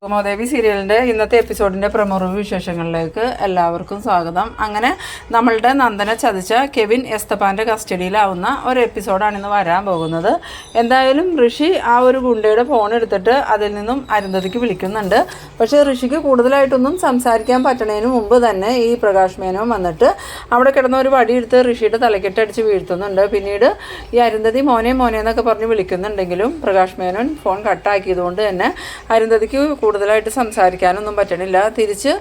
കുമോദേവി സീരിയലിൻ്റെ ഇന്നത്തെ എപ്പിസോഡിൻ്റെ promo review വിശേഷങ്ങളിലേക്ക് എല്ലാവർക്കും സ്വാഗതം. അങ്ങനെ നമ്മളുടെ നന്ദനെ ചതിച്ച കെവിൻ എസ്തപ്പാൻ്റെ കസ്റ്റഡിയിലാവുന്ന ഒരു എപ്പിസോഡാണ് ഇന്ന് വരാൻ പോകുന്നത്. എന്തായാലും ഋഷി ആ ഒരു ഗുണ്ടയുടെ ഫോൺ എടുത്തിട്ട് അതിൽ നിന്നും അരുന്ധതിക്ക് വിളിക്കുന്നുണ്ട്. പക്ഷേ ഋഷിക്ക് കൂടുതലായിട്ടൊന്നും സംസാരിക്കാൻ പറ്റണതിന് മുമ്പ് തന്നെ ഈ പ്രകാശ് മേനോൻ വന്നിട്ട് അവിടെ കിടന്ന ഒരു വടിയെടുത്ത് ഋഷിയുടെ തലക്കെട്ടടിച്ച് വീഴ്ത്തുന്നുണ്ട്. പിന്നീട് ഈ അരുന്ധതി മോനെ മോനെ എന്നൊക്കെ പറഞ്ഞ് വിളിക്കുന്നുണ്ടെങ്കിലും പ്രകാശ് മേനോൻ ഫോൺ കട്ടാക്കിയതുകൊണ്ട് തന്നെ അരുന്ധതിക്ക് കൂടുതലായിട്ട് സംസാരിക്കാനൊന്നും പറ്റണില്ല. തിരിച്ച്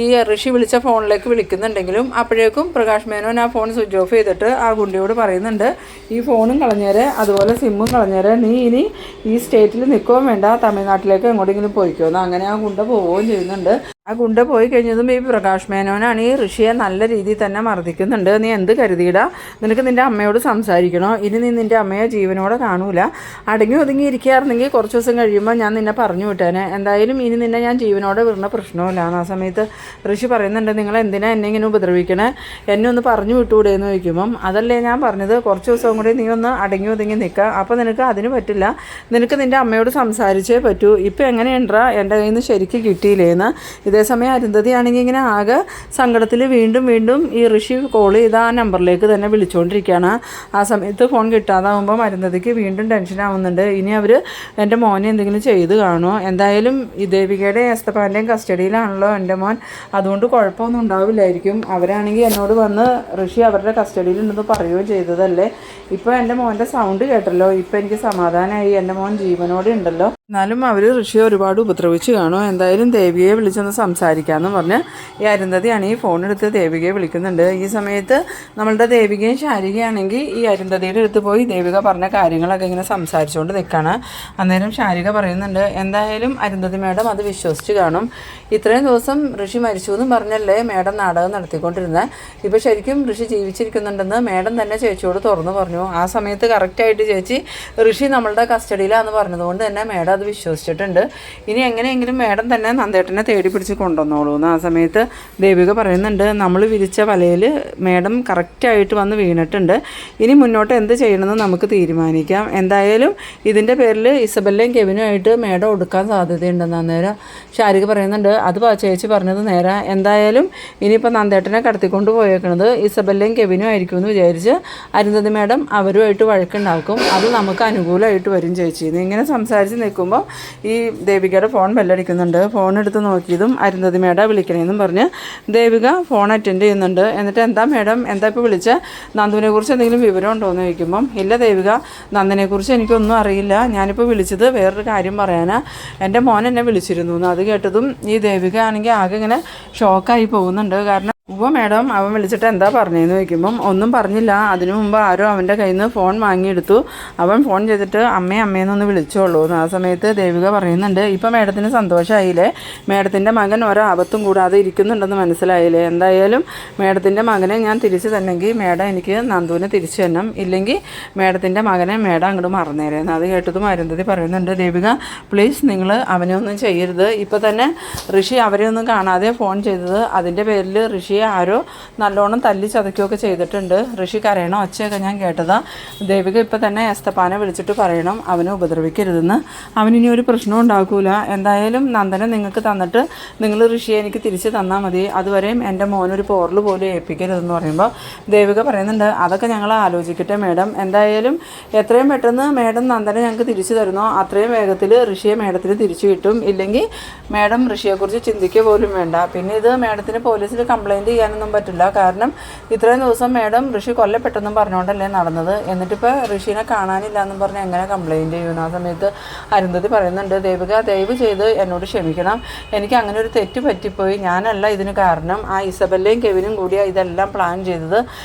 ഈ ഋഷി വിളിച്ച ഫോണിലേക്ക് വിളിക്കുന്നുണ്ടെങ്കിലും അപ്പോഴേക്കും പ്രകാശ് മേനോൻ ആ ഫോൺ സ്വിച്ച് ഓഫ് ചെയ്തിട്ട് ആ ഗുണ്ടിയോട് പറയുന്നുണ്ട്, ഈ ഫോണും കളഞ്ഞേരെ അതുപോലെ സിമ്മും കളഞ്ഞേരെ, നീ ഇനി ഈ സ്റ്റേറ്റിൽ നിൽക്കുകയും വേണ്ട, തമിഴ്നാട്ടിലേക്ക് എങ്ങോട്ടെങ്കിലും പോയിക്കോന്ന്. അങ്ങനെ ആ ഗുണ്ട പോവുകയും ചെയ്യുന്നുണ്ട്. ആ ഗുണ്ട പോയി കഴിഞ്ഞതും ഈ പ്രകാശ് മേനോനാണ് ഈ ഋഷിയെ നല്ല രീതിയിൽ തന്നെ മർദ്ദിക്കുന്നുണ്ട്. നീ എന്ത് കരുതിയിടാ, നിനക്ക് നിൻ്റെ അമ്മയോട് സംസാരിക്കണോ, ഇനി നീ നിൻ്റെ അമ്മയെ ജീവനോടെ കാണൂല, അടങ്ങി ഒതുങ്ങി ഇരിക്കുകയായിരുന്നെങ്കിൽ കുറച്ച് ദിവസം കഴിയുമ്പോൾ ഞാൻ നിന്നെ പറഞ്ഞു വിട്ടേനെ, എന്തായാലും ഇനി നിന്നെ ഞാൻ ജീവനോടെ വിടുന്ന പ്രശ്നമില്ല. ആ സമയത്ത് ഋഷി പറയുന്നുണ്ട്, നിങ്ങൾ എന്തിനാ എന്നെ ഇങ്ങനെ ഉപദ്രവിക്കണേ, എന്നെ ഒന്ന് പറഞ്ഞു വിട്ടുകൂടെ എന്ന് ചോദിക്കുമ്പം അതല്ലേ ഞാൻ പറഞ്ഞത്, കുറച്ച് ദിവസം കൂടി നീ ഒന്ന് അടങ്ങി ഒതുങ്ങി നിൽക്കുക, അപ്പോൾ നിനക്ക് അതിന് പറ്റില്ല, നിനക്ക് നിൻ്റെ അമ്മയോട് സംസാരിച്ചേ പറ്റൂ, ഇപ്പം എങ്ങനെയുണ്ടാ എൻ്റെ കയ്യിൽ നിന്ന് ശരിക്ക് കിട്ടിയില്ലേന്ന്. ഇതേസമയം അരുന്ധതി ആണെങ്കിൽ ഇങ്ങനെ ആകെ സങ്കടത്തിൽ വീണ്ടും വീണ്ടും ഈ ഋഷി കോൾ ചെയ്ത ആ നമ്പറിലേക്ക് തന്നെ വിളിച്ചുകൊണ്ടിരിക്കുകയാണ്. ആ സമയത്ത് ഫോൺ കിട്ടാതാവുമ്പം അരുന്ധതിക്ക് വീണ്ടും ടെൻഷൻ ആവുന്നുണ്ട്. ഇനി അവർ എൻ്റെ മോനെ എന്തെങ്കിലും ചെയ്ത് കാണുമോ, എന്തായാലും ഈ ദേവികയുടെ എസ്തപ്പാൻ്റെയും കസ്റ്റഡിയിലാണല്ലോ എൻ്റെ മോൻ, അതുകൊണ്ട് കുഴപ്പമൊന്നും ഉണ്ടാവില്ലായിരിക്കും. അവരാണെങ്കിൽ എന്നോട് വന്ന് ഋഷി അവരുടെ കസ്റ്റഡിയിലുണ്ടെന്ന് പറയുകയും ചെയ്തതല്ലേ, ഇപ്പോൾ എൻ്റെ മോൻ്റെ സൗണ്ട് കേട്ടല്ലോ, ഇപ്പോൾ എനിക്ക് സമാധാനമായി, എൻ്റെ മോൻ ജീവനോടെ ഉണ്ടല്ലോ. എന്നാലും അവർ ഋഷിയെ ഒരുപാട് ഉപദ്രവിച്ച് കാണും, എന്തായാലും ദേവികയെ വിളിച്ചൊന്ന് സംസാരിക്കാമെന്ന് പറഞ്ഞ് ഈ അരുന്ധതിയാണ് ഈ ഫോണെടുത്ത് ദേവികയെ വിളിക്കുന്നുണ്ട്. ഈ സമയത്ത് നമ്മളുടെ ദേവികയും ശാരികയാണെങ്കിൽ ഈ അരുന്ധതിയുടെ അടുത്ത് പോയി ദേവിക പറഞ്ഞ കാര്യങ്ങളൊക്കെ ഇങ്ങനെ സംസാരിച്ചുകൊണ്ട് നിൽക്കുകയാണ്. അന്നേരം ശാരിക പറയുന്നുണ്ട്, എന്തായാലും അരുന്ധതി മേഡം അത് വിശ്വസിച്ച് കാണും, ഇത്രയും ദിവസം ഋഷി മരിച്ചു എന്നും പറഞ്ഞല്ലേ മേഡം നാടകം നടത്തിക്കൊണ്ടിരുന്നത്, ഇപ്പോൾ ശരിക്കും ഋഷി ജീവിച്ചിരിക്കുന്നുണ്ടെന്ന് മേഡം തന്നെ ചേച്ചിയോട് തുറന്നു പറഞ്ഞു. ആ സമയത്ത് കറക്റ്റായിട്ട് ചേച്ചി ഋഷി നമ്മളുടെ കസ്റ്റഡിയിലാണെന്ന് പറഞ്ഞതുകൊണ്ട് തന്നെ മേഡം അത് വിശ്വസിച്ചിട്ടുണ്ട്, ഇനി എങ്ങനെയെങ്കിലും മേഡം തന്നെ നന്ദേട്ടനെ തേടി പിടിച്ച് കൊണ്ടുവന്നോളൂ എന്ന്. ആ സമയത്ത് ദേവിക പറയുന്നുണ്ട്, നമ്മൾ വിരിച്ച വലയിൽ മേഡം കറക്റ്റായിട്ട് വന്ന് വീണിട്ടുണ്ട്, ഇനി മുന്നോട്ട് എന്ത് ചെയ്യണമെന്ന് നമുക്ക് തീരുമാനിക്കാം, എന്തായാലും ഇതിൻ്റെ പേരിൽ ഇസബെല്ലയും കെവിനുമായിട്ട് മേഡം ഒടുക്കാൻ സാധ്യതയുണ്ടെന്ന്. അന്നേരം ശാരിക പറയുന്നുണ്ട്, അത് ചേച്ചി പറഞ്ഞത് നേരെ, എന്തായാലും ഇനിയിപ്പോൾ നന്ദേട്ടനെ കടത്തിക്കൊണ്ട് പോയേക്കണത് ഇസബെല്ലയും കെവിനും ആയിരിക്കും എന്ന് വിചാരിച്ച് അരുന്ധതി മേഡം അവരുമായിട്ട് വഴക്കുണ്ടാക്കും, അത് നമുക്ക് അനുകൂലമായിട്ട് വരും ചേച്ചി. ഇങ്ങനെ സംസാരിച്ച് നിൽക്കുമ്പോൾ ഈ ദേവികയുടെ ഫോൺ ബെല്ലടിക്കുന്നുണ്ട്. ഫോൺ എടുത്ത് നോക്കിയതും അരുന്ധതി മേഡം വിളിക്കണേന്നും പറഞ്ഞ് ദേവിക ഫോൺ അറ്റൻഡ് ചെയ്യുന്നുണ്ട്. എന്നിട്ട് എന്താ മേഡം, എന്താ ഇപ്പോൾ വിളിച്ച, നന്ദുവിനെ കുറിച്ച് എന്തെങ്കിലും വിവരം ഉണ്ടോ എന്ന് ചോദിക്കുമ്പം ഇല്ല ദേവിക, നന്ദനെക്കുറിച്ച് എനിക്കൊന്നും അറിയില്ല, ഞാനിപ്പോൾ വിളിച്ചത് വേറൊരു കാര്യം പറയാനാ, എൻ്റെ മോൻ എന്നെ വിളിച്ചിരുന്നു എന്ന്. അത് കേട്ടതും ഈ ദേവിക ആണെങ്കിൽ ആകെ ഇങ്ങനെ ഷോക്കായി പോകുന്നുണ്ട്. കാരണം മേഡം അവൻ വിളിച്ചിട്ട് എന്താ പറഞ്ഞതെന്ന് ചോദിക്കുമ്പം ഒന്നും പറഞ്ഞില്ല, അതിനു മുമ്പ് ആരോ അവൻ്റെ കയ്യിൽ നിന്ന് ഫോൺ വാങ്ങിയെടുത്തു, അവൻ ഫോൺ ചെയ്തിട്ട് അമ്മയെന്നൊന്ന് വിളിച്ചോളൂ എന്ന്. ആ സമയത്ത് ദേവിക പറയുന്നുണ്ട്, ഇപ്പം മേഡത്തിന് സന്തോഷമായില്ലേ, മേഡത്തിൻ്റെ മകൻ ഒരാപത്തും കൂടാതെ ഇരിക്കുന്നുണ്ടെന്ന് മനസ്സിലായില്ലേ, എന്തായാലും മേഡത്തിൻ്റെ മകനെ ഞാൻ തിരിച്ചു തന്നെങ്കിൽ മേഡം എനിക്ക് നന്ദുവിനെ തിരിച്ചു തരണം, ഇല്ലെങ്കിൽ മേഡത്തിൻ്റെ മകനെ മേഡം അങ്ങോട്ട് മറന്നേരെന്ന്. അത് കേട്ടതും അരുന്ധതി പറയുന്നുണ്ട്, ദേവിക പ്ലീസ് നിങ്ങൾ അവനെ ഒന്നും ചെയ്യരുത്, ഇപ്പോൾ തന്നെ ഋഷി അവരെ ഒന്നും കാണാതെ ഫോൺ ചെയ്തത്, അതിൻ്റെ പേരിൽ ഋഷി ആരോ നല്ലോണം തല്ലി ചതയ്ക്കുകയൊക്കെ ചെയ്തിട്ടുണ്ട്, ഋഷി കരയണ ഒച്ചയൊക്കെ ഞാൻ കേട്ടതാ, ദേവിക ഇപ്പം തന്നെ എസ്തപ്പാനെ വിളിച്ചിട്ട് പറയണം അവനെ ഉപദ്രവിക്കരുതെന്ന്, അവനിനി ഒരു പ്രശ്നവും ഉണ്ടാക്കൂല, എന്തായാലും നന്ദനെ നിങ്ങൾക്ക് തന്നിട്ട് നിങ്ങൾ ഋഷിയെ എനിക്ക് തിരിച്ച് തന്നാൽ മതി, അതുവരെയും എൻ്റെ മോനൊരു പോറൽ പോലും ഏൽപ്പിക്കരുതെന്ന് പറയുമ്പോൾ ദേവിക പറയുന്നുണ്ട്, അതൊക്കെ ഞങ്ങൾ ആലോചിക്കട്ടെ മേഡം, എന്തായാലും എത്രയും പെട്ടെന്ന് മേഡം നന്ദനെ ഞങ്ങൾക്ക് തിരിച്ചു തരുന്നോ അത്രയും വേഗത്തിൽ ഋഷിയെ മേഡത്തിന് തിരിച്ചു കിട്ടും, ഇല്ലെങ്കിൽ മേഡം ഋഷിയെക്കുറിച്ച് ചിന്തിക്കുക പോലും വേണ്ട. പിന്നെ ഇത് മേഡത്തിന് പോലീസിൽ കംപ്ലയിൻറ്റ് ചെയ്യാനൊന്നും പറ്റില്ല, കാരണം ഇത്രയും ദിവസം മേഡം ഋഷി കൊല്ലപ്പെട്ടെന്നും പറഞ്ഞുകൊണ്ടല്ലേ നടന്നത്, എന്നിട്ടിപ്പോൾ ഋഷീനെ കാണാനില്ല എന്നും പറഞ്ഞ് എങ്ങനെ കംപ്ലയിൻറ്റ് ചെയ്യുന്നു. ആ സമയത്ത് അരുന്ധതി പറയുന്നുണ്ട്, ദേവിക ദയവ് ചെയ്ത് എന്നോട് ക്ഷമിക്കണം, എനിക്ക് അങ്ങനെ ഒരു തെറ്റ് പറ്റിപ്പോയി, ഞാനല്ല ഇതിന് കാരണം, ആ ഇസബെല്ലയും കെവിനും കൂടിയാണ് ഇതെല്ലാം പ്ലാൻ ചെയ്തത്,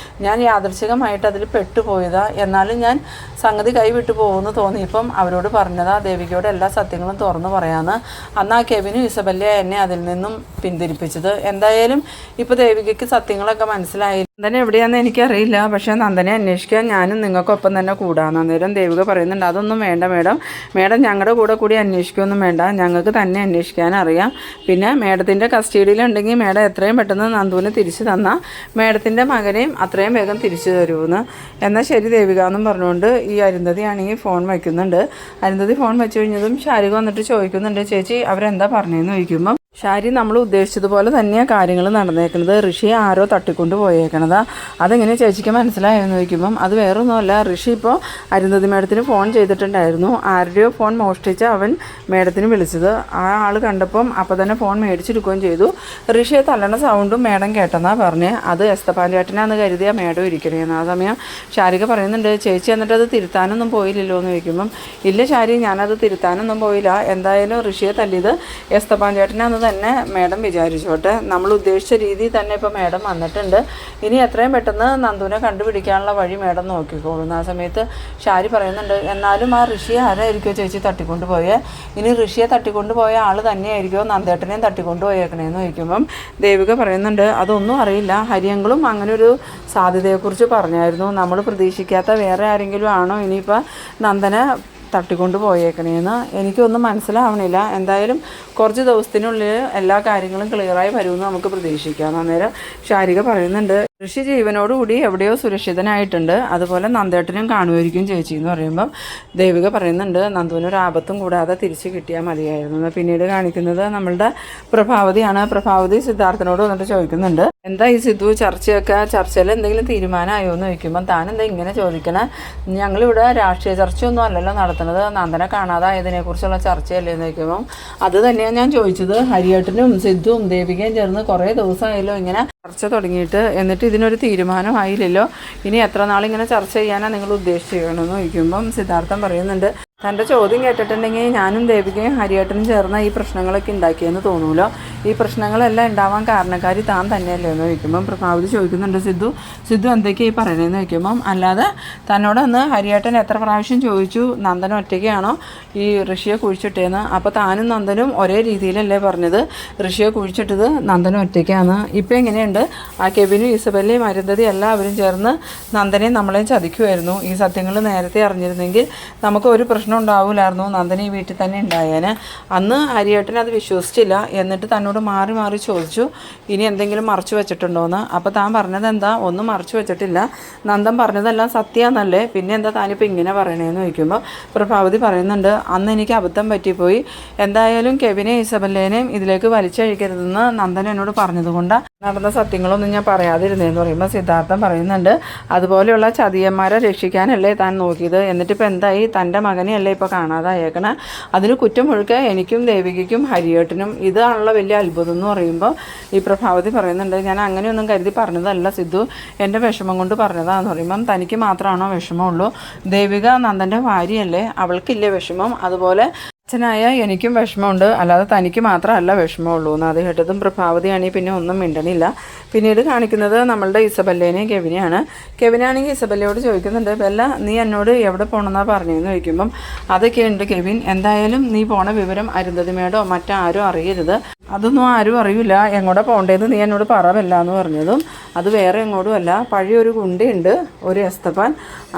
ഞാൻ യാദൃച്ഛികമായിട്ട് അതിൽ പെട്ടുപോയതാ, എന്നാലും ഞാൻ സംഗതി കൈവിട്ടു പോകുമെന്ന് തോന്നിയപ്പം അവരോട് പറഞ്ഞതാ ദേവികയോട് എല്ലാ സത്യങ്ങളും തുറന്നു പറയാമെന്ന്. അന്ന് ആ കെവിനും ഇസബെല്ലയും എന്നെ അതിൽ നിന്നും പിന്തിരിപ്പിച്ചത്, എന്തായാലും ഇപ്പോൾ ദേവികയ്ക്ക് സത്യങ്ങളൊക്കെ മനസ്സിലായി. നന്ദന എവിടെയാണെന്ന് എനിക്കറിയില്ല, പക്ഷേ നന്ദനെ അന്വേഷിക്കാൻ ഞാനും നിങ്ങൾക്കൊപ്പം തന്നെ കൂടാം. അന്നേരം ദേവിക പറയുന്നുണ്ട്, അതൊന്നും വേണ്ട മേഡം ഞങ്ങളുടെ കൂടി അന്വേഷിക്കുകയൊന്നും വേണ്ട, ഞങ്ങൾക്ക് തന്നെ അന്വേഷിക്കാൻ അറിയാം. പിന്നെ മേഡത്തിൻ്റെ കസ്റ്റഡിയിലുണ്ടെങ്കിൽ മേഡം എത്രയും പെട്ടെന്ന് നന്ദുവിന് തിരിച്ചു തന്നാൽ മേഡത്തിൻ്റെ മകനെയും അത്രയും വേഗം തിരിച്ചു തരുമെന്ന്. എന്നാൽ ശരി ദേവിക എന്നും പറഞ്ഞുകൊണ്ട് ഈ അരുന്ധതി ആണെങ്കിൽ ഫോൺ വയ്ക്കുന്നുണ്ട്. അരുന്ധതി ഫോൺ വെച്ച് കഴിഞ്ഞതും ശാരിക വന്നിട്ട് ചോദിക്കുന്നുണ്ട്, ചേച്ചി അവരെന്താ പറഞ്ഞതെന്ന് ചോദിക്കുമ്പം ഷാരി നമ്മൾ ഉദ്ദേശിച്ചതുപോലെ തന്നെയാണ് കാര്യങ്ങൾ നടന്നേക്കുന്നത്. ഋഷിയെ ആരോ തട്ടിക്കൊണ്ട് പോയേക്കണതാ. അതെങ്ങനെ ചേച്ചിക്ക് മനസ്സിലായെന്ന് ചോദിക്കുമ്പം അത് വേറൊന്നുമല്ല, ഋഷി ഇപ്പോൾ അരുന്ധതി മേഡത്തിന് ഫോൺ ചെയ്തിട്ടുണ്ടായിരുന്നു. ആരുടെയോ ഫോൺ മോഷ്ടിച്ച് അവൻ മേഡത്തിന് വിളിച്ചത്. ആ ആൾ കണ്ടപ്പം അപ്പോൾ തന്നെ ഫോൺ മേടിച്ചെടുക്കുകയും ചെയ്തു. ഋഷിയെ തല്ലണ സൗണ്ടും മേഡം കേട്ടെന്നാണ് പറഞ്ഞ്. അത് എസ്തപ്പാൻ ചേട്ടനാന്ന് കരുതിയ മേഡം ഇരിക്കണേന്ന്. ആ സമയം ശാരിക പറയുന്നുണ്ട്, ചേച്ചി എന്നിട്ട് അത് തിരുത്താനൊന്നും പോയില്ലല്ലോ എന്ന് ചോദിക്കുമ്പം ഇല്ല ശാരി, ഞാനത് തിരുത്താനൊന്നും പോയില്ല. എന്തായാലും ഋഷിയെ തല്ലിയത് എസ്തപ്പാൻ ചേട്ടനാന്ന് തന്നെ മേഡം വിചാരിച്ചോട്ടെ. നമ്മൾ ഉദ്ദേശിച്ച രീതിയിൽ തന്നെ ഇപ്പോൾ മേഡം വന്നിട്ടുണ്ട്. ഇനി എത്രയും പെട്ടെന്ന് നന്ദുവിനെ കണ്ടുപിടിക്കാനുള്ള വഴി മേഡം നോക്കിക്കോളും. ആ സമയത്ത് ഷാരി പറയുന്നുണ്ട്, എന്നാലും ആ ഋഷിയെ ആരായിരിക്കുമോ ചേച്ചി തട്ടിക്കൊണ്ട് പോയേ? ഇനി ഋഷിയെ തട്ടിക്കൊണ്ട് പോയ ആൾ തന്നെയായിരിക്കുമോ നന്ദേട്ടനെയും തട്ടിക്കൊണ്ട് പോയേക്കണേന്ന് ചോദിക്കുമ്പം ദേവിക പറയുന്നുണ്ട്, അതൊന്നും അറിയില്ല. ഹരിയങ്ങളും അങ്ങനെ ഒരു സാധ്യതയെക്കുറിച്ച് പറഞ്ഞായിരുന്നു. നമ്മൾ പ്രതീക്ഷിക്കാത്ത വേറെ ആരെങ്കിലും ആണോ ഇനിയിപ്പോൾ നന്ദന തട്ടിക്കൊണ്ട് പോയേക്കണേന്ന് എനിക്കൊന്നും മനസ്സിലാവണില്ല. എന്തായാലും കുറച്ച് ദിവസത്തിനുള്ളിൽ എല്ലാ കാര്യങ്ങളും ക്ലിയറായി വരുമെന്ന് നമുക്ക് പ്രതീക്ഷിക്കാം. അന്നേരം ശാരിക പറയുന്നുണ്ട്, ഋഷി ജീവനോടുകൂടി എവിടെയോ സുരക്ഷിതനായിട്ടുണ്ട്, അതുപോലെ നന്ദേട്ടനും കാണുമായിരിക്കും ചേച്ചി എന്ന് പറയുമ്പം ദേവിക പറയുന്നുണ്ട്, നന്ദുവിനൊരു ആപത്തും കൂടാതെ തിരിച്ച് കിട്ടിയാൽ മതിയായിരുന്നു. പിന്നീട് കാണിക്കുന്നത് നമ്മളുടെ പ്രഭാവതിയാണ്. പ്രഭാവതി സിദ്ധാർത്ഥനോട് വന്നിട്ട് ചോദിക്കുന്നുണ്ട്, എന്താ ഈ സിദ്ധു ചർച്ചയിൽ എന്തെങ്കിലും തീരുമാനമായോ എന്ന് ചോദിക്കുമ്പം താൻ എന്താ ഇങ്ങനെ ചോദിക്കണേ? ഞങ്ങളിവിടെ രാഷ്ട്രീയ ചർച്ചയൊന്നും അല്ലല്ലോ നടത്തുന്നത്, നന്ദനെ കാണാതായതിനെക്കുറിച്ചുള്ള ചർച്ചയല്ലേ എന്ന് ചോദിക്കുമ്പം അത് തന്നെയാണ് ഞാൻ ചോദിച്ചത്. ഹരിയേട്ടനും സിദ്ധുവും ദേവികയും ചേർന്ന് കുറേ ദിവസമായല്ലോ ഇങ്ങനെ ചർച്ച തുടങ്ങിയിട്ട്, എന്നിട്ട് ഇതിനൊരു തീരുമാനമായില്ലല്ലോ. ഇനി എത്ര നാളിങ്ങനെ ചർച്ച ചെയ്യാനാണ് നിങ്ങൾ ഉദ്ദേശിക്കണമെന്ന് ചോദിക്കുമ്പം സിദ്ധാർത്ഥൻ പറയുന്നുണ്ട്, തൻ്റെ ചോദ്യം കേട്ടിട്ടുണ്ടെങ്കിൽ ഞാനും ദേവികയും ഹരിയേട്ടനും ചേർന്ന ഈ പ്രശ്നങ്ങളൊക്കെ ഉണ്ടാക്കിയെന്ന് തോന്നൂലോ. ഈ പ്രശ്നങ്ങളെല്ലാം ഉണ്ടാവാൻ കാരണക്കാരി താൻ തന്നെയല്ലേ എന്ന് ചോദിക്കുമ്പം പ്രഭാവതി ചോദിക്കുന്നുണ്ട്, സിദ്ധു എന്തൊക്കെയാണ് ഈ പറയണതെന്ന് ചോദിക്കുമ്പം അല്ലാതെ തന്നോടൊന്ന് ഹരിയേട്ടൻ എത്ര പ്രാവശ്യം ചോദിച്ചു നന്ദൻ ഒറ്റയ്ക്കാണോ ഈ ഋഷിയെ കുഴിച്ചിട്ടേന്ന്? അപ്പോൾ താനും നന്ദനും ഒരേ രീതിയിലല്ലേ പറഞ്ഞത് ഋഷിയെ കുഴിച്ചിട്ടത് നന്ദനും ഒറ്റയ്ക്കാണ്. ഇപ്പം എങ്ങനെയുണ്ട്, ആ കെവിനും ഇസബെല്ലയും അരുന്ധതി എല്ലാവരും ചേർന്ന് നന്ദനെയും നമ്മളെയും ചതിക്കുമായിരുന്നു. ഈ സത്യങ്ങൾ നേരത്തെ അറിഞ്ഞിരുന്നെങ്കിൽ നമുക്ക് ഒരു പ്രശ്നം ഉണ്ടാവില്ലായിരുന്നു, നന്ദന ഈ വീട്ടിൽ തന്നെ ഉണ്ടായേനെ. അന്ന് ഹരിയേട്ടൻ അത് വിശ്വസിച്ചില്ല. എന്നിട്ട് തന്നോട് മാറി മാറി ചോദിച്ചു ഇനി എന്തെങ്കിലും മറച്ചു വെച്ചിട്ടുണ്ടോയെന്ന്. അപ്പോൾ താൻ പറഞ്ഞത് എന്താ? ഒന്നും മറച്ചു വെച്ചിട്ടില്ല, നന്ദൻ പറഞ്ഞതെല്ലാം സത്യമാണെന്നല്ലേ, പിന്നെ എന്താ താനിപ്പോൾ ഇങ്ങനെ പറയണേന്ന് ചോദിക്കുമ്പോൾ പ്രഭാവതി പറയുന്നുണ്ട്, അന്ന് എനിക്ക് അബദ്ധം പറ്റിപ്പോയി. എന്തായാലും കെവിനെയും ഇസബല്ലേനെയും ഇതിലേക്ക് വലിച്ചഴിക്കരുതെന്ന് നന്ദൻ എന്നോട് പറഞ്ഞതുകൊണ്ടാണ് നടന്ന സത്യങ്ങളൊന്നും ഞാൻ പറയാതിരുന്നതെന്ന് പറയുമ്പോൾ സിദ്ധാർത്ഥൻ പറയുന്നുണ്ട്, അതുപോലെയുള്ള ചതിയന്മാരെ രക്ഷിക്കാനല്ലേ താൻ നോക്കിയത്, എന്നിട്ടിപ്പോൾ എന്തായി? തൻ്റെ മകനെയല്ലേ ഇപ്പോൾ കാണാതായേക്കണേ. അതിന് കുറ്റം മുഴുക്കെ എനിക്കും ദേവികയ്ക്കും ഹരിയേട്ടനും. ഇതാണല്ലോ വലിയ അത്ഭുതം എന്ന് പറയുമ്പോൾ ഈ പ്രഭാവതി പറയുന്നുണ്ട്, ഞാൻ അങ്ങനെയൊന്നും കരുതി പറഞ്ഞതല്ല സിദ്ധു, എൻ്റെ വിഷമം കൊണ്ട് പറഞ്ഞതാന്ന് പറയുമ്പം തനിക്ക് മാത്രമാണോ വിഷമമുള്ളൂ? ദേവിക നന്ദൻ്റെ ഭാര്യയല്ലേ, അവൾക്കില്ലേ വിഷമം? അതുപോലെ അച്ഛനായ എനിക്കും വിഷമമുണ്ട്, അല്ലാതെ തനിക്ക് മാത്രമല്ല വിഷമമുള്ളൂ എന്ന്. അത് കേട്ടതും പ്രഭാവതിയാണെങ്കിൽ പിന്നെ ഒന്നും മിണ്ടണില്ല. പിന്നീട് കാണിക്കുന്നത് നമ്മളുടെ ഇസബല്ലേനെയും കെവിനെയാണ്. കെവിനാണെങ്കിൽ ഇസബല്ലയോട് ചോദിക്കുന്നുണ്ട്, ബെല്ല നീ എന്നോട് എവിടെ പോകണമെന്നാണ് പറഞ്ഞതെന്ന് ചോദിക്കുമ്പം അതൊക്കെയുണ്ട് കെവിൻ, എന്തായാലും നീ പോണ വിവരം അരുന്ധതിമേടോ മറ്റാരും അറിയരുത്. അതൊന്നും ആരും അറിയില്ല, എങ്ങോട്ടാ പോകേണ്ടതെന്ന് നീ എന്നോട് പറവല്ല എന്ന് പറഞ്ഞതും അത് വേറെ എങ്ങോട്ടും അല്ല, പഴയൊരു ഗുണ്ടയുണ്ട് ഒരു എസ്തപ്പാൻ,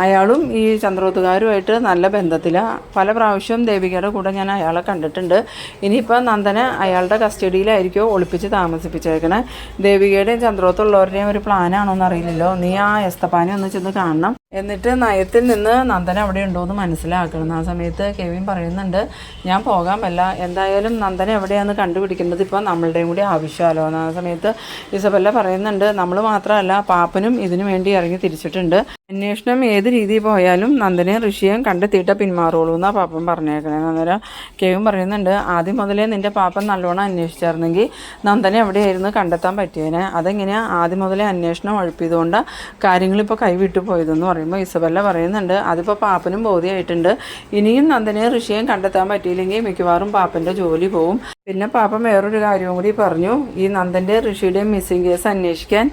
അയാളും ഈ ചന്ദ്രോത്തുകാരുമായിട്ട് നല്ല ബന്ധത്തിലാണ്. പല പ്രാവശ്യം ദേവികയുടെ കൂടെ ഞാൻ അയാളെ കണ്ടിട്ടുണ്ട്. ഇനിയിപ്പോൾ നന്ദനെ അയാളുടെ കസ്റ്റഡിയിലായിരിക്കുമോ ഒളിപ്പിച്ച് താമസിപ്പിച്ചേക്കണേ. ദേവികയുടെയും ചന്ദ്രോത്തുള്ളവരുടെയും ഒരു പ്ലാനാണോ എന്നറിയില്ലല്ലോ. നീ ആ എസ്തപ്പാനെ ഒന്ന് ചെന്ന് കാണണം, എന്നിട്ട് നയത്തിൽ നിന്ന് നന്ദൻ അവിടെ ഉണ്ടോ എന്ന് മനസ്സിലാക്കണം. ആ സമയത്ത് കെവിൻ പറയുന്നുണ്ട്, ഞാൻ പോകാൻ പറ്റില്ല, എന്തായാലും നന്ദൻ എവിടെയാണെന്ന് കണ്ടുപിടിക്കേണ്ടത് ഇപ്പോൾ നമ്മളുടെയും കൂടി ആവശ്യമല്ലോ. ആ സമയത്ത് ഇസബല്ല പറയുന്നുണ്ട്, നമ്മൾ മാത്രമല്ല പാപ്പനും ഇതിനു വേണ്ടി ഇറങ്ങി തിരിച്ചിട്ടുണ്ട്. അന്വേഷണം ഏത് രീതിയിൽ പോയാലും നന്ദനെയും ഋഷിയെയും കണ്ടെത്തിയിട്ട് പിന്മാറുള്ളൂ എന്നാണ് പാപ്പൻ പറഞ്ഞേക്കണേ. അന്നേരം കെവിൻ പറയുന്നുണ്ട്, ആദ്യം മുതലേ നിൻ്റെ പാപ്പൻ നല്ലോണം അന്വേഷിച്ചായിരുന്നെങ്കിൽ നന്ദനെ എവിടെയായിരുന്നു കണ്ടെത്താൻ പറ്റിയേനെ. അതെങ്ങനെയാണ് ആദ്യം മുതലേ അന്വേഷണം ഒഴിപ്പിയതുകൊണ്ട് കാര്യങ്ങളിപ്പോൾ കൈവിട്ടു പോയതെന്ന് പറയുമ്പോൾ ഇസബല്ല പറയുന്നുണ്ട്, അതിപ്പോൾ പാപ്പനും ബോധ്യമായിട്ടുണ്ട്. ഇനിയും നന്ദനെയും ഋഷിയെയും കണ്ടെത്താൻ പറ്റിയില്ലെങ്കിൽ മിക്കവാറും പാപ്പൻ്റെ ജോലി പോവും. പിന്നെ പാപ്പൻ വേറൊരു കാര്യവും കൂടി പറഞ്ഞു. ഈ നന്ദൻ്റെ ഋഷിയുടെയും മിസ്സിംഗ് കേസ് അന്വേഷിക്കാൻ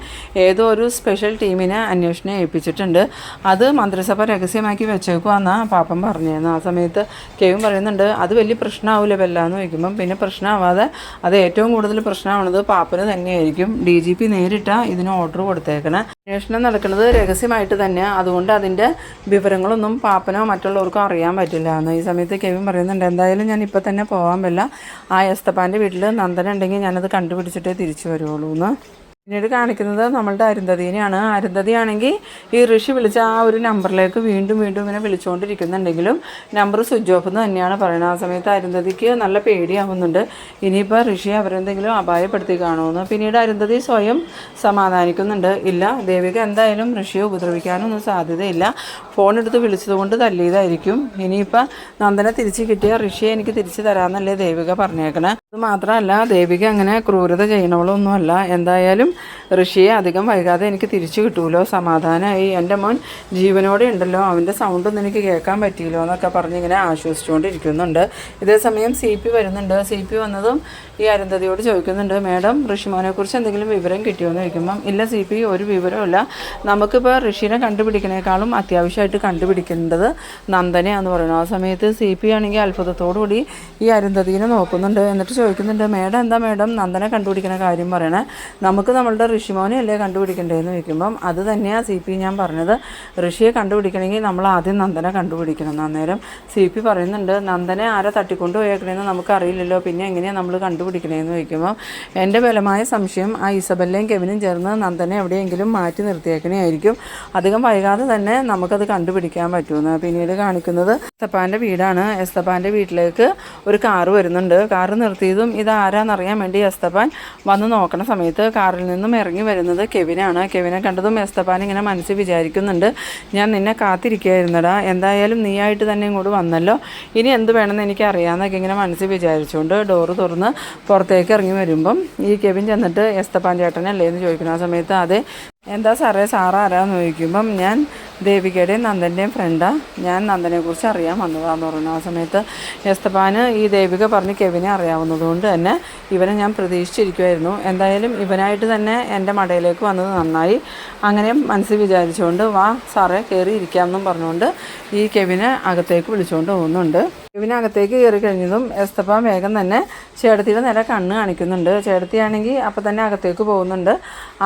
ഏതോ ഒരു സ്പെഷ്യൽ ടീമിനെ അന്വേഷണം ഏൽപ്പിച്ചിട്ടുണ്ട്. അത് മന്ത്രിസഭ രഹസ്യമാക്കി വെച്ചേക്കുവാന്നാണ് പാപ്പൻ പറഞ്ഞിരുന്നു. ആ സമയത്ത് കെവിൻ പറയുന്നുണ്ട് അത് വലിയ പ്രശ്നമാവില്ല വല്ലാന്ന് വയ്ക്കുമ്പം. പിന്നെ പ്രശ്നമാവാതെ അത് ഏറ്റവും കൂടുതൽ പ്രശ്നമാവുന്നത് പാപ്പന് തന്നെയായിരിക്കും. DGP നേരിട്ടാണ് ഇതിന് ഓർഡർ കൊടുത്തേക്കണേ. അന്വേഷണം നടക്കുന്നത് രഹസ്യമായിട്ട് തന്നെ, അതുകൊണ്ട് അതിൻ്റെ വിവരങ്ങളൊന്നും പാപ്പനോ മറ്റുള്ളവർക്കോ അറിയാൻ പറ്റില്ല എന്ന്. ഈ സമയത്ത് കെവിൻ പറയുന്നുണ്ട് എന്തായാലും ഞാൻ ഇപ്പം തന്നെ പോകാൻ പറ്റില്ല, ആ എസ്തപ്പാൻ്റെ വീട്ടിൽ നന്ദന ഉണ്ടെങ്കിൽ ഞാനത് കണ്ടുപിടിച്ചിട്ടേ തിരിച്ചു വരുള്ളൂ എന്ന്. പിന്നീട് കാണിക്കുന്നത് നമ്മളുടെ അരുന്ധതിനെയാണ്. അരുന്ധതിയാണെങ്കിൽ ഈ ഋഷി വിളിച്ച ആ ഒരു നമ്പറിലേക്ക് വീണ്ടും വീണ്ടും ഇങ്ങനെ വിളിച്ചുകൊണ്ടിരിക്കുന്നുണ്ടെങ്കിലും നമ്പർ സ്വിച്ച് ഓഫ് എന്ന് തന്നെയാണ് പറയുന്നത്. ആ സമയത്ത് അരുന്ധതിക്ക് നല്ല പേടിയാവുന്നുണ്ട്, ഇനിയിപ്പോൾ ഋഷി അവരെന്തെങ്കിലും അപായപ്പെടുത്തി കാണുമെന്ന്. പിന്നീട് അരുന്ധതി സ്വയം സമാധാനിക്കുന്നുണ്ട്, ഇല്ല ദേവിക എന്തായാലും ഋഷിയെ ഉപദ്രവിക്കാനൊന്നും സാധ്യതയില്ല, ഫോൺ എടുത്ത് വിളിച്ചതുകൊണ്ട് തല്ലിയതായിരിക്കും, ഇനിയിപ്പോൾ നന്ദനെ തിരിച്ച് കിട്ടിയ ഋഷിയെ എനിക്ക് തിരിച്ചു തരാമെന്നല്ലേ ദേവിക പറഞ്ഞേക്കണേ. അത് മാത്രമല്ല ദേവിക അങ്ങനെ ക്രൂരത ചെയ്യണവളൊന്നുമല്ല, എന്തായാലും ഋഷിയെ അധികം വൈകാതെ എനിക്ക് തിരിച്ചു കിട്ടുമല്ലോ, സമാധാനമായി, എൻ്റെ മോൻ ജീവനോടെ ഉണ്ടല്ലോ, അവൻ്റെ സൗണ്ടൊന്നും എനിക്ക് കേൾക്കാൻ പറ്റിയില്ലോ എന്നൊക്കെ പറഞ്ഞിങ്ങനെ ആശ്വസിച്ചുകൊണ്ടിരിക്കുന്നുണ്ട്. ഇതേസമയം CP വരുന്നുണ്ട്. CP വന്നതും ഈ അരുന്ധതിയോട് ചോദിക്കുന്നുണ്ട്, മേഡം ഋഷിമോനെക്കുറിച്ച് എന്തെങ്കിലും വിവരം കിട്ടിയോ എന്ന് ചോദിക്കുമ്പം ഇല്ല CP ഒരു വിവരമില്ല, നമുക്കിപ്പോൾ ഋഷിനെ കണ്ടുപിടിക്കണേക്കാളും അത്യാവശ്യമായിട്ട് കണ്ടുപിടിക്കേണ്ടത് നന്ദനെയാന്ന് പറയുന്നു. ആ സമയത്ത് CP ആണെങ്കിൽ അത്ഭുതത്തോടുകൂടി ഈ അരുന്ധതിനെ നോക്കുന്നുണ്ട്. എന്നിട്ട് ചോദിക്കുന്നുണ്ട്, മേഡം എന്താ മേഡം നന്ദനെ കണ്ടുപിടിക്കുന്ന കാര്യം പറയണേ, നമുക്ക് നമ്മളുടെ ഋഷിമോനെ അല്ലേ കണ്ടുപിടിക്കേണ്ടതെന്ന് ചോദിക്കുമ്പം അത് തന്നെയാണ് CP ഞാൻ പറഞ്ഞത്, ഋഷിയെ കണ്ടുപിടിക്കണമെങ്കിൽ നമ്മൾ ആദ്യം നന്ദനെ കണ്ടുപിടിക്കണം. അന്നേരം CP പറയുന്നുണ്ട് നന്ദനെ ആരെ തട്ടിക്കൊണ്ട് പോയേക്കണേന്ന് നമുക്കറിയില്ലല്ലോ, പിന്നെ എങ്ങനെയാണ് നമ്മൾ കണ്ടുപിടിക്കണേന്ന് ചോദിക്കുമ്പോൾ എൻ്റെ ബലമായ സംശയം ആ ഇസബെല്ലയും കെവിനും ചേർന്ന് നന്ദനെ എവിടെയെങ്കിലും മാറ്റി നിർത്തിയേക്കണേ ആയിരിക്കും, അധികം വൈകാതെ തന്നെ നമുക്കത് കണ്ടുപിടിക്കാൻ പറ്റുമെന്ന്. പിന്നീട് കാണിക്കുന്നത് എസ്തപ്പാൻ്റെ വീടാണ്. എസ്തപ്പാൻ്റെ വീട്ടിലേക്ക് ഒരു കാറ് വരുന്നുണ്ട്. കാറ് നിർത്തിയതും ഇത് ആരാന്നറിയാൻ വേണ്ടി എസ്തപ്പാൻ വന്ന് നോക്കണ സമയത്ത് കാറിൽ നിന്നും ഇറങ്ങി വരുന്നത് കെവിനാണ്. കെവിനെ കണ്ടതും എസ്തപ്പാൻ ഇങ്ങനെ മനസ്സിൽ വിചാരിക്കുന്നുണ്ട്, ഞാൻ നിന്നെ കാത്തിരിക്കുകയായിരുന്നടാ, എന്തായാലും നീയായിട്ട് തന്നെ ഇങ്ങോട്ട് വന്നല്ലോ, ഇനി എന്ത് വേണമെന്ന് എനിക്ക് അറിയാമെന്നൊക്കെ ഇങ്ങനെ മനസ്സിൽ വിചാരിച്ചുകൊണ്ട് ഡോറ് തുറന്ന് പുറത്തേക്ക് ഇറങ്ങി വരുമ്പം ഈ കെവിൻ ചെന്നിട്ട് എസ്തപ്പാൻ ചേട്ടനല്ലേ എന്ന് ചോദിക്കുന്നു. ആ സമയത്ത് അതെ, എന്താ സാറേ സാറാരാന്ന് ചോദിക്കുമ്പം ഞാൻ ദേവികയുടെയും നന്ദൻ്റെയും ഫ്രണ്ടാണ്, ഞാൻ നന്ദനെക്കുറിച്ച് അറിയാൻ വന്നതാന്ന് പറഞ്ഞു. ആ സമയത്ത് എസ്തപ്പാന് ഈ ദേവിക പറഞ്ഞ് കെവിനെ അറിയാവുന്നതുകൊണ്ട് തന്നെ ഇവനെ ഞാൻ പ്രതീക്ഷിച്ചിരിക്കുമായിരുന്നു, എന്തായാലും ഇവനായിട്ട് തന്നെ എൻ്റെ മടയിലേക്ക് വന്നത് നന്നായി, അങ്ങനെ മനസ്സിൽ വിചാരിച്ചുകൊണ്ട് വാ സാറേ കയറി ഇരിക്കാമെന്നും പറഞ്ഞുകൊണ്ട് ഈ കെവിനെ അകത്തേക്ക് വിളിച്ചുകൊണ്ട് പോകുന്നുണ്ട്. കെവിനെ അകത്തേക്ക് കയറി കഴിഞ്ഞതും എസ്തപ്പാൻ വേഗം തന്നെ ചേട്ടത്തിയുടെ നേരെ കണ്ണ് കാണിക്കുന്നുണ്ട്. ചേട്ടത്തിയാണെങ്കിൽ അപ്പം തന്നെ അകത്തേക്ക് പോകുന്നുണ്ട്.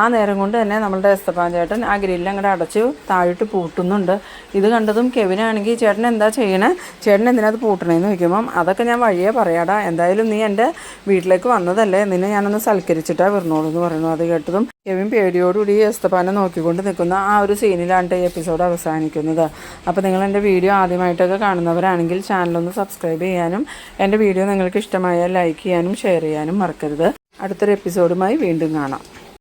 ആ നേരം കൊണ്ട് തന്നെ നമ്മളുടെ എസ്തപ്പാൻ ചേട്ടൻ ആ ഗ്രില്ല് അങ്ങോട്ട് അടച്ച് താഴിട്ട് പൂട്ടുന്നുണ്ട്. ഇത് കണ്ടതും കെവിനാണെങ്കിൽ ചേട്ടൻ എന്താ ചെയ്യണേ, ചേട്ടൻ എന്തിനത് പൂട്ടണേന്ന് ചോദിക്കുമ്പം അതൊക്കെ ഞാൻ വഴിയേ പറയാടാ, എന്തായാലും നീ എൻ്റെ വീട്ടിലേക്ക് വന്നതല്ലേ, നിന്നെ ഞാനൊന്ന് സൽക്കരിച്ചിട്ടാണ് വരുന്നോളൂ എന്ന് പറയുന്നു. അത് കേട്ടതും കെവിൻ പേടിയോടുകൂടി എസ്തപ്പാനെ നോക്കിക്കൊണ്ട് നിൽക്കുന്ന ആ ഒരു സീനിലാണ് ഈ എപ്പിസോഡ് അവസാനിക്കുന്നത്. അപ്പോൾ നിങ്ങൾ എൻ്റെ വീഡിയോ ആദ്യമായിട്ടൊക്കെ കാണുന്നവരാണെങ്കിൽ ചാനലൊന്ന് സബ്സ്ക്രൈബ് ചെയ്യാനും എൻ്റെ വീഡിയോ നിങ്ങൾക്ക് ഇഷ്ടമായാൽ ലൈക്ക് ചെയ്യാനും ഷെയർ ചെയ്യാനും മറക്കരുത്. അടുത്തൊരു എപ്പിസോഡുമായി വീണ്ടും കാണാം.